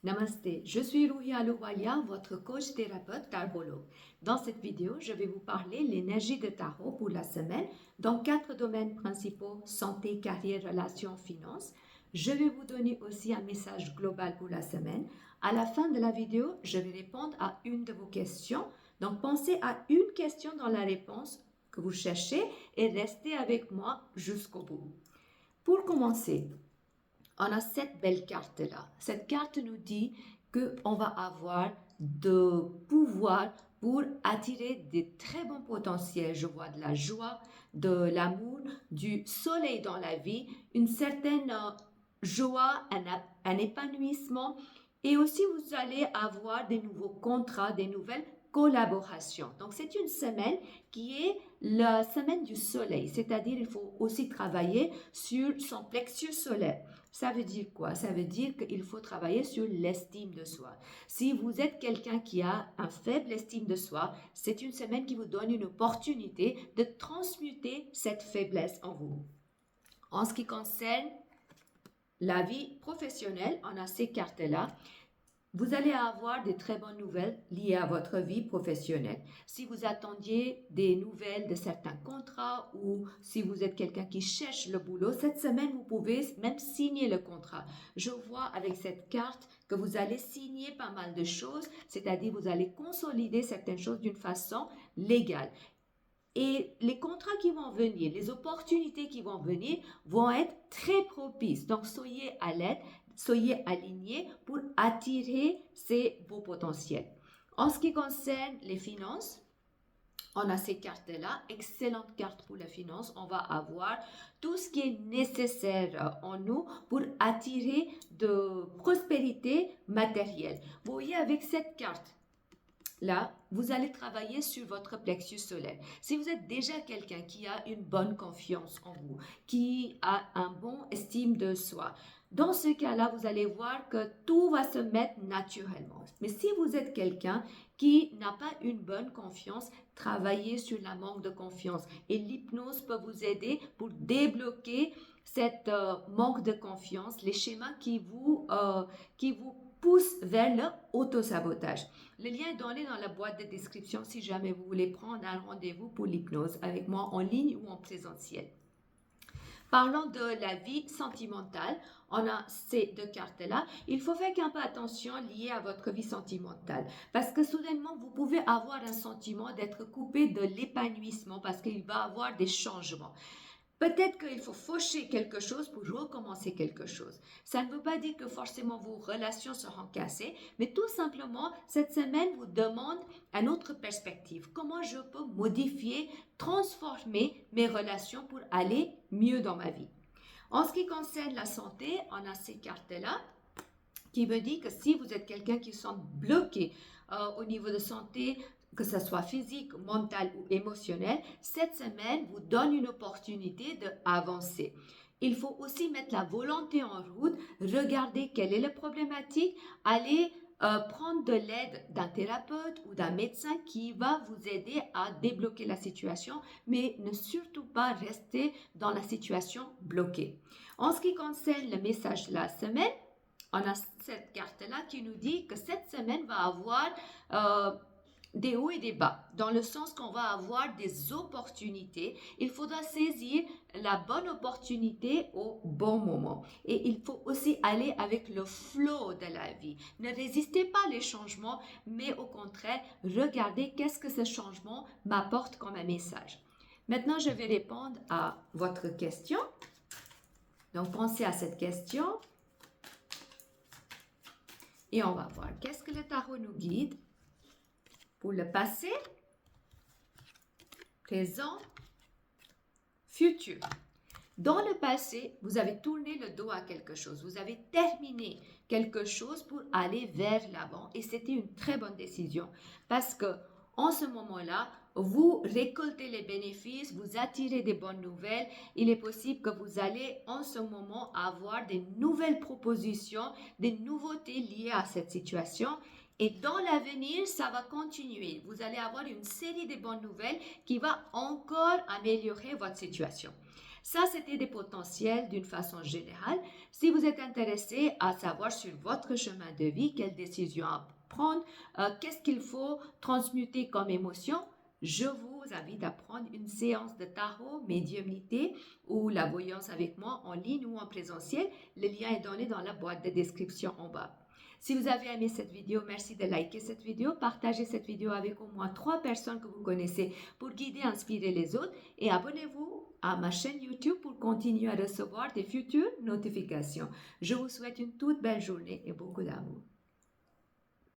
Namasté, je suis Ruhi Alouwalia, votre coach thérapeute tarologue. Dans cette vidéo, je vais vous parler de l'énergie de tarot pour la semaine dans 4 domaines principaux: santé, carrière, relations, finances. Je vais vous donner aussi un message global pour la semaine. À la fin de la vidéo, je vais répondre à une de vos questions. Donc, pensez à une question dans la réponse que vous cherchez et restez avec moi jusqu'au bout. Pour commencer, on a cette belle carte-là. Cette carte nous dit qu'on va avoir de pouvoir pour attirer des très bons potentiels. Je vois de la joie, de l'amour, du soleil dans la vie, une certaine joie, un épanouissement. Et aussi, vous allez avoir des nouveaux contrats, des nouvelles collaborations. Donc, c'est une semaine qui est la semaine du soleil, c'est-à-dire il faut aussi travailler sur son plexus solaire. Ça veut dire quoi? Ça veut dire qu'il faut travailler sur l'estime de soi. Si vous êtes quelqu'un qui a un faible estime de soi, c'est une semaine qui vous donne une opportunité de transmuter cette faiblesse en vous. En ce qui concerne la vie professionnelle, on a ces cartes-là. Vous allez avoir des très bonnes nouvelles liées à votre vie professionnelle. Si vous attendiez des nouvelles de certains contrats ou si vous êtes quelqu'un qui cherche le boulot, cette semaine, vous pouvez même signer le contrat. Je vois avec cette carte que vous allez signer pas mal de choses, c'est-à-dire vous allez consolider certaines choses d'une façon légale. Et les contrats qui vont venir, les opportunités qui vont venir vont être très propices. Donc, soyez à l'aide, soyez alignés pour attirer ces beaux potentiels. En ce qui concerne les finances, on a ces cartes-là, excellentes cartes pour la finance. On va avoir tout ce qui est nécessaire en nous pour attirer de prospérité matérielle. Vous voyez, avec cette carte, là, vous allez travailler sur votre plexus solaire. Si vous êtes déjà quelqu'un qui a une bonne confiance en vous, qui a un bon estime de soi, dans ce cas-là, vous allez voir que tout va se mettre naturellement. Mais si vous êtes quelqu'un qui n'a pas une bonne confiance, travaillez sur la manque de confiance. Et l'hypnose peut vous aider pour débloquer cette manque de confiance, les schémas qui vous poussent vers le autosabotage. Le lien est donné dans la boîte de description si jamais vous voulez prendre un rendez-vous pour l'hypnose avec moi en ligne ou en présentiel. Parlons de la vie sentimentale, on a ces deux cartes-là. Il faut faire un peu attention lié à votre vie sentimentale parce que soudainement, vous pouvez avoir un sentiment d'être coupé de l'épanouissement parce qu'il va y avoir des changements. Peut-être qu'il faut faucher quelque chose pour recommencer quelque chose. Ça ne veut pas dire que forcément vos relations seront cassées, mais tout simplement, cette semaine vous demande une autre perspective. Comment je peux modifier, transformer mes relations pour aller mieux dans ma vie? En ce qui concerne la santé, on a ces cartes-là qui me dit que si vous êtes quelqu'un qui se sent bloqué au niveau de santé, que ce soit physique, mental ou émotionnel, cette semaine vous donne une opportunité d'avancer. Il faut aussi mettre la volonté en route, regarder quelle est la problématique, aller prendre de l'aide d'un thérapeute ou d'un médecin qui va vous aider à débloquer la situation, mais ne surtout pas rester dans la situation bloquée. En ce qui concerne le message de la semaine, on a cette carte-là qui nous dit que cette semaine va avoir des hauts et des bas, dans le sens qu'on va avoir des opportunités. Il faudra saisir la bonne opportunité au bon moment. Et il faut aussi aller avec le flow de la vie. Ne résistez pas les changements, mais au contraire, regardez qu'est-ce que ce changement m'apporte comme un message. Maintenant, je vais répondre à votre question. Donc, pensez à cette question. Et on va voir qu'est-ce que le tarot nous guide pour le passé, présent, futur. Dans le passé, vous avez tourné le dos à quelque chose. Vous avez terminé quelque chose pour aller vers l'avant et c'était une très bonne décision parce que en ce moment-là, vous récoltez les bénéfices, vous attirez des bonnes nouvelles. Il est possible que vous allez en ce moment avoir des nouvelles propositions, des nouveautés liées à cette situation. Et dans l'avenir, ça va continuer. Vous allez avoir une série de bonnes nouvelles qui va encore améliorer votre situation. Ça, c'était des potentiels d'une façon générale. Si vous êtes intéressé à savoir sur votre chemin de vie, quelles décisions à prendre, qu'est-ce qu'il faut transmuter comme émotion, je vous invite à prendre une séance de tarot, médiumnité ou la voyance avec moi en ligne ou en présentiel. Le lien est donné dans la boîte de description en bas. Si vous avez aimé cette vidéo, merci de liker cette vidéo, partagez cette vidéo avec au moins 3 personnes que vous connaissez pour guider et inspirer les autres et abonnez-vous à ma chaîne YouTube pour continuer à recevoir des futures notifications. Je vous souhaite une toute belle journée et beaucoup d'amour.